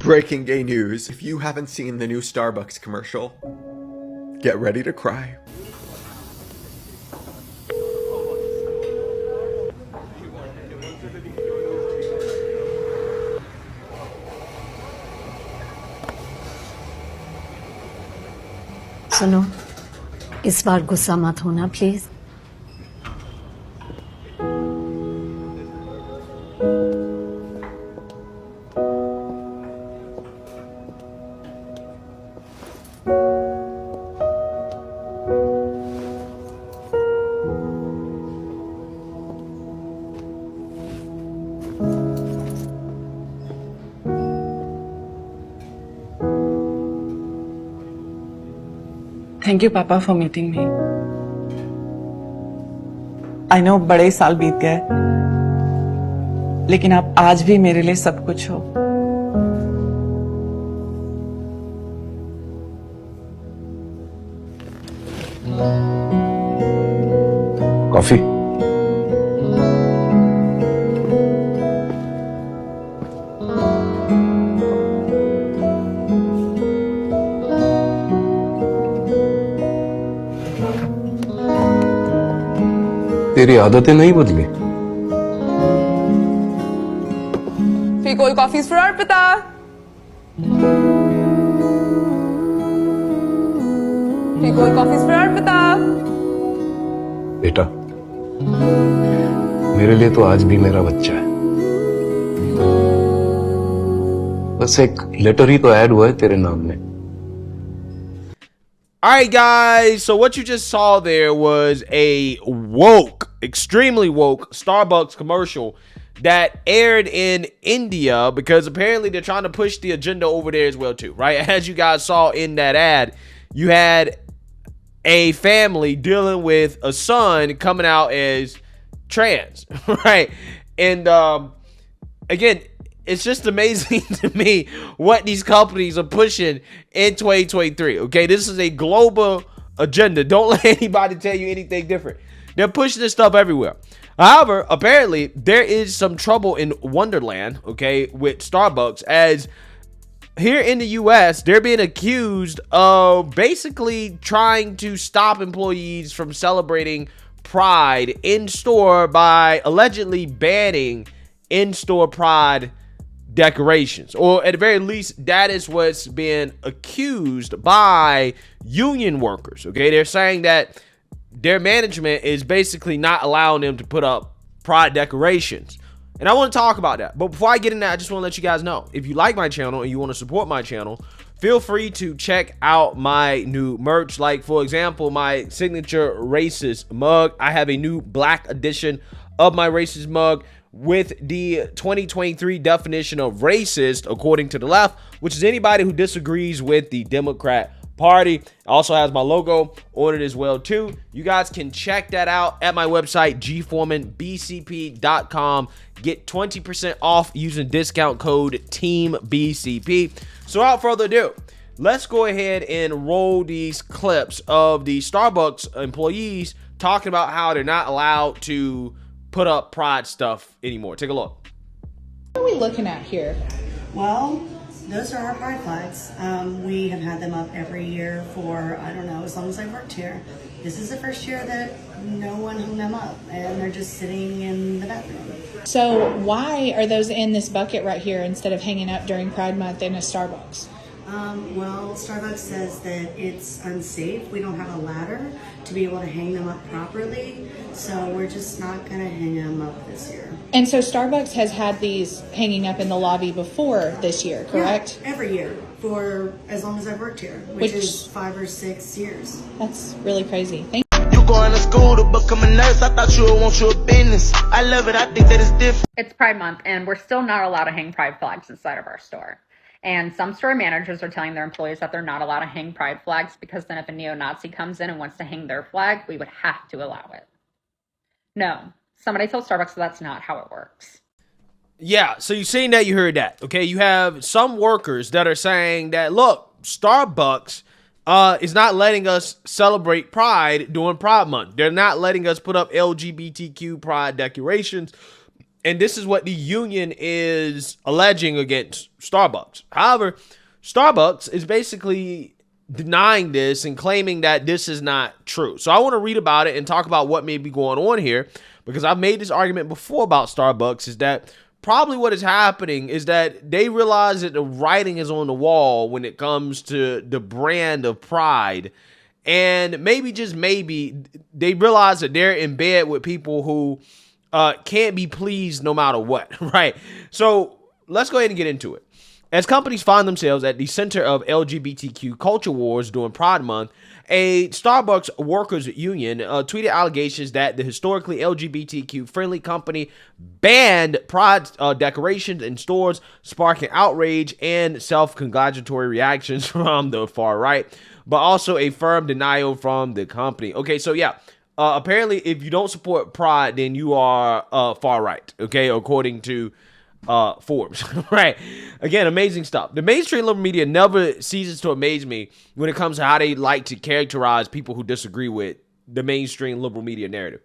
Breaking gay news. If you haven't seen the new Starbucks commercial, get ready to cry. सुनो, इस बार गुस्सा मत होना प्लीज। थैंक यू पापा for meeting me. I know बड़े साल बीत गए, लेकिन आप आज भी मेरे लिए सब कुछ हो। कॉफी? तेरी आदतें नहीं बदली। फिर कोई कॉफी फॉर अर्पिता। फिर कोई कॉफी फॉर अर्पिता। बेटा, मेरे लिए तो आज भी मेरा बच्चा है। बस एक लेटर ही तो ऐड हुआ है तेरे नाम में। All right, guys, so what you just saw there was a woke, extremely woke Starbucks commercial that aired in India because apparently they're trying to push the agenda over there as well too, right? As you guys saw in that ad, you had a family dealing with a son coming out as trans, right? And again, it's just amazing to me what these companies are pushing in 2023. Okay, this is a global agenda. Don't let anybody tell you anything different. They're pushing this stuff everywhere. However, apparently there is some trouble in Wonderland, okay, with Starbucks, as here in the US, they're being accused of basically trying to stop employees from celebrating Pride in store by allegedly banning in-store Pride decorations, or at the very least that is what's being accused by union workers. Okay, they're saying that their management is basically not allowing them to put up Pride decorations, and I want to talk about that. But before I get into that, I just want to let you guys know, if you like my channel and you want to support my channel, feel free to check out my new merch. Like, for example, my signature racist mug. I have a new black edition of my racist mug with the 2023 definition of racist according to the left, which is anybody who disagrees with the Democrat Party. Also has my logo on it as well too. You guys can check that out at my website, gforemanbcp.com. Get 20% off using discount code TEAMBCP. So without further ado, let's go ahead and roll these clips of the Starbucks employees talking about how they're not allowed to put up Pride stuff anymore. Take a look. What are we looking at here? Well, those are our pride flags. We have had them up every year for, I don't know, as long as I've worked here. This is the first year that no one hung them up, and they're just sitting in the bathroom. So why are those in this bucket right here instead of hanging up during Pride Month in a Starbucks? Well, Starbucks says that it's unsafe. We don't have a ladder to be able to hang them up properly, so we're just not going to hang them up this year. And so Starbucks has had these hanging up in the lobby before this year, correct? Yeah, every year for as long as I've worked here, which is 5 or 6 years. That's really crazy. Thank You going to school to become a nurse? I thought you would want your business. I love it. I think that it's different. It's Pride Month, and we're still not allowed to hang pride flags inside of our store. And some store managers are telling their employees that they're not allowed to hang pride flags because then if a neo-Nazi comes in and wants to hang their flag, we would have to allow it. No, somebody told Starbucks that's not how it works. Yeah, so you've seen that, you heard that. Okay, you have some workers that are saying that, look, Starbucks is not letting us celebrate Pride during Pride Month. They're not letting us put up LGBTQ Pride decorations. And this is what the union is alleging against Starbucks. However, Starbucks is basically denying this and claiming that this is not true. So I want to read about it and talk about what may be going on here, because I've made this argument before about Starbucks, is that probably what is happening is that they realize that the writing is on the wall when it comes to the brand of Pride. And maybe, just maybe, they realize that they're in bed with people who can't be pleased no matter what, right? So let's go ahead and get into it. As companies find themselves at the center of LGBTQ culture wars during Pride Month, a Starbucks workers union tweeted allegations that the historically LGBTQ-friendly company banned Pride decorations in stores, sparking outrage and self-congratulatory reactions from the far right, but also a firm denial from the company. Okay, so yeah. Apparently, if you don't support Pride, then you are far right, okay, according to Forbes, right? Again, amazing stuff. The mainstream liberal media never ceases to amaze me when it comes to how they like to characterize people who disagree with the mainstream liberal media narrative.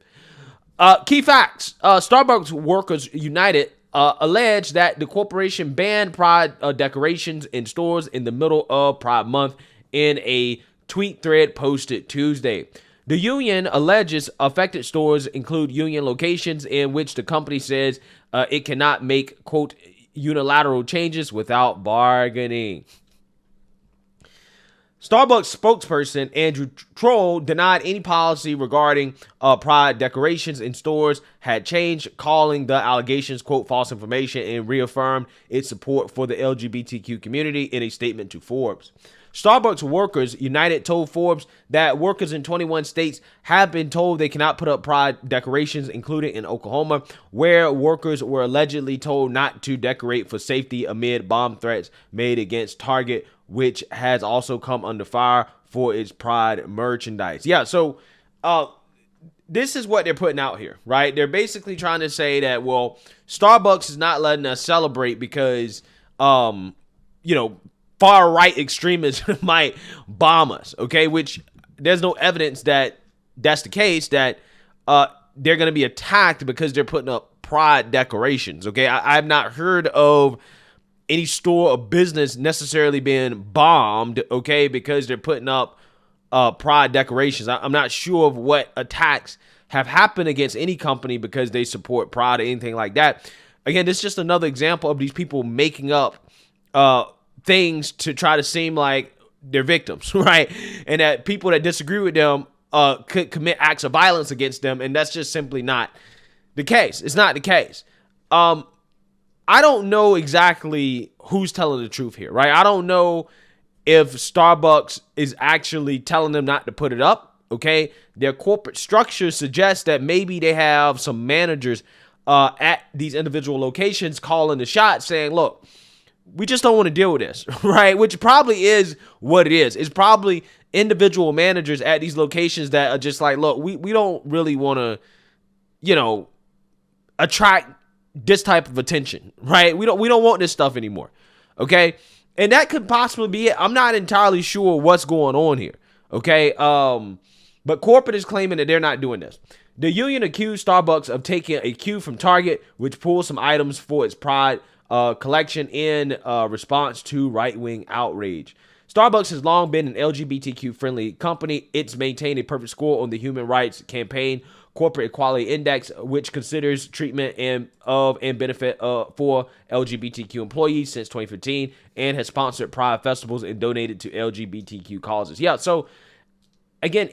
Key facts. Starbucks Workers United allege that the corporation banned Pride decorations in stores in the middle of Pride Month in a tweet thread posted Tuesday. The union alleges affected stores include union locations in which the company says it cannot make, quote, unilateral changes without bargaining. Starbucks spokesperson Andrew Troll denied any policy regarding Pride decorations in stores had changed, calling the allegations, quote, false information, and reaffirmed its support for the LGBTQ community in a statement to Forbes. Starbucks Workers United told Forbes that workers in 21 states have been told they cannot put up Pride decorations, including in Oklahoma, where workers were allegedly told not to decorate for safety amid bomb threats made against Target, which has also come under fire for its Pride merchandise. Yeah, so this is what they're putting out here, right? They're basically trying to say that, well, Starbucks is not letting us celebrate because, far-right extremists might bomb us, okay? Which there's no evidence that that's the case, that they're going to be attacked because they're putting up Pride decorations, okay? I've not heard of any store or business necessarily being bombed, okay, because they're putting up Pride decorations. I'm not sure of what attacks have happened against any company because they support Pride or anything like that. Again, this is just another example of these people making up things to try to seem like they're victims, right? And that people that disagree with them could commit acts of violence against them, and that's just simply not the case. It's not the case. I don't know exactly who's telling the truth here, right? I don't know if Starbucks is actually telling them not to put it up, okay? Their corporate structure suggests that maybe they have some managers at these individual locations calling the shots, saying, look, we just don't want to deal with this, right? Which probably is what it is. It's probably individual managers at these locations that are just like, look, we don't really want to, attract this type of attention, right? We don't want this stuff anymore, okay? And that could possibly be it. I'm not entirely sure what's going on here, okay? But corporate is claiming that they're not doing this. The union accused Starbucks of taking a cue from Target, which pulled some items for its Pride collection in response to right-wing outrage. Starbucks has long been an LGBTQ-friendly company. It's maintained a perfect score on the Human Rights Campaign Corporate Equality Index, which considers treatment and benefit for LGBTQ employees since 2015, and has sponsored Pride festivals and donated to LGBTQ causes. Yeah, so again,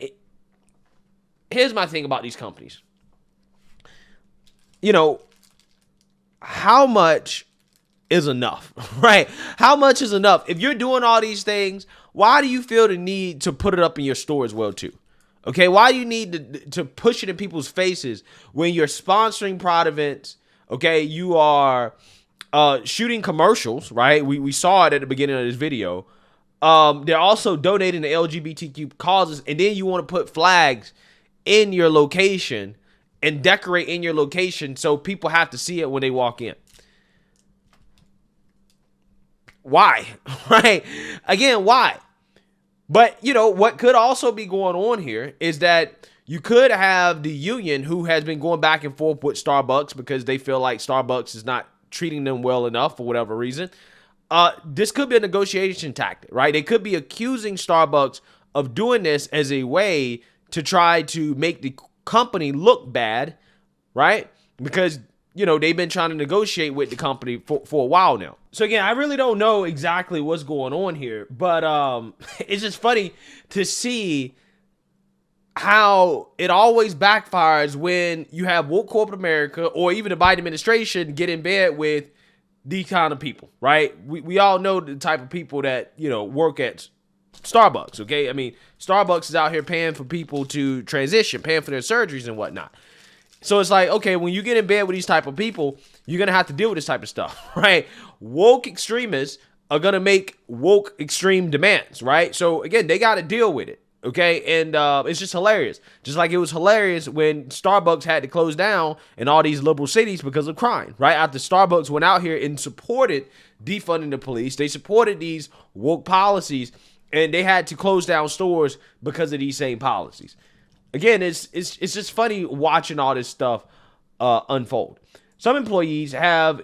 here's my thing about these companies. How much is enough, right? How much is enough? If you're doing all these things, why do you feel the need to put it up in your store as well too? Okay, why do you need to push it in people's faces when you're sponsoring Pride events? Okay, you are shooting commercials, right? We saw it at the beginning of this video. They're also donating to LGBTQ causes, and then you want to put flags in your location and decorate in your location so people have to see it when they walk in. Why? Right? Again, why? But, what could also be going on here is that You could have the union who has been going back and forth with Starbucks because they feel like Starbucks is not treating them well enough for whatever reason. This could be a negotiation tactic, right? They could be accusing Starbucks of doing this as a way to try to make the company look bad, right? Because, you know, they've been trying to negotiate with the company for a while now. So again, I really don't know exactly what's going on here, but it's just funny to see how it always backfires when you have woke corporate America or even the Biden administration get in bed with these kind of people, right? We all know the type of people that, you know, work at Starbucks, okay? I mean, Starbucks is out here paying for people to transition, paying for their surgeries and whatnot. So it's like, okay, when you get in bed with these type of people, you're going to have to deal with this type of stuff, right? Woke extremists are going to make woke extreme demands, right? So again, they got to deal with it. Okay, and it's just hilarious. Just like it was hilarious when Starbucks had to close down in all these liberal cities because of crime, right? After Starbucks went out here and supported defunding the police, they supported these woke policies, and they had to close down stores because of these same policies. Again, it's just funny watching all this stuff unfold. Some employees have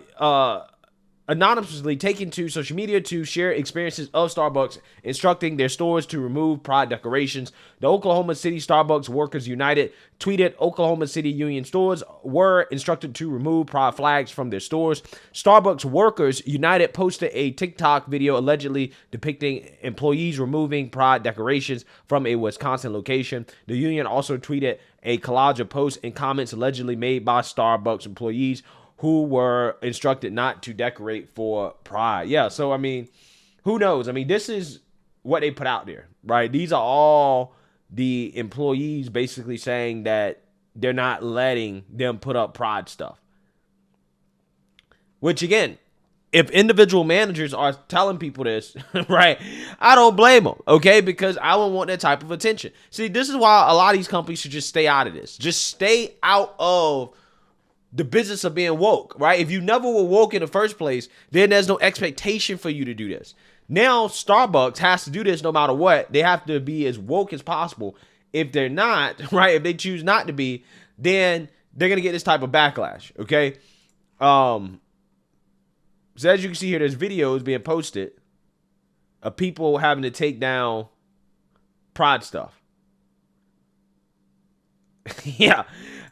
anonymously taken to social media to share experiences of Starbucks, instructing their stores to remove pride decorations. The Oklahoma City Starbucks Workers United tweeted Oklahoma City Union stores were instructed to remove pride flags from their stores. Starbucks Workers United posted a TikTok video allegedly depicting employees removing pride decorations from a Wisconsin location. The union also tweeted a collage of posts and comments allegedly made by Starbucks employees who were instructed not to decorate for pride. Yeah, so, I mean, who knows? I mean, this is what they put out there, right? These are all the employees basically saying that they're not letting them put up pride stuff. Which, again, if individual managers are telling people this, right, I don't blame them, okay? Because I don't want that type of attention. See, this is why a lot of these companies should just stay out of this. Just stay out of the business of being woke, right? If you never were woke in the first place, then there's no expectation for you to do this. Now, Starbucks has to do this no matter what. They have to be as woke as possible. If they're not, right, if they choose not to be, then they're going to get this type of backlash, okay? So as you can see here, there's videos being posted of people having to take down pride stuff. Yeah.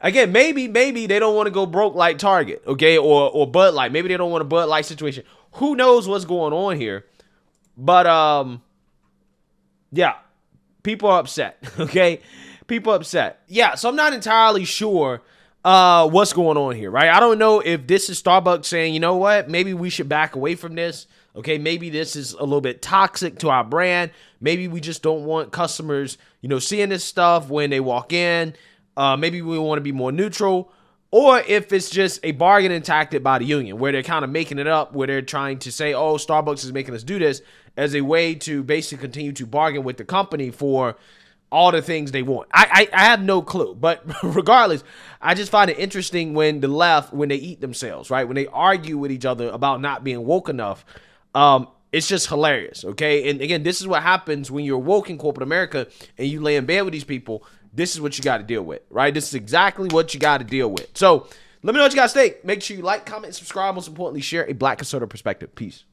Again, maybe they don't want to go broke like Target, okay, or Bud Light. Maybe they don't want a Bud Light situation. Who knows what's going on here? But yeah, people are upset, okay? People are upset. Yeah, so I'm not entirely sure what's going on here, right? I don't know if this is Starbucks saying, you know what, maybe we should back away from this. Okay, maybe this is a little bit toxic to our brand. Maybe we just don't want customers, you know, seeing this stuff when they walk in. Maybe we want to be more neutral, or if it's just a bargaining tactic by the union where they're kind of making it up, where they're trying to say, oh, Starbucks is making us do this as a way to basically continue to bargain with the company for all the things they want. I have no clue, but regardless, I just find it interesting when the left, when they eat themselves, right? When they argue with each other about not being woke enough, it's just hilarious, okay? And again, this is what happens when you're woke in corporate America and you lay in bed with these people. This is what you got to deal with, right? This is exactly what you got to deal with. So let me know what you guys think. Make sure you like, comment, and subscribe. Most importantly, share a Black conservative perspective. Peace.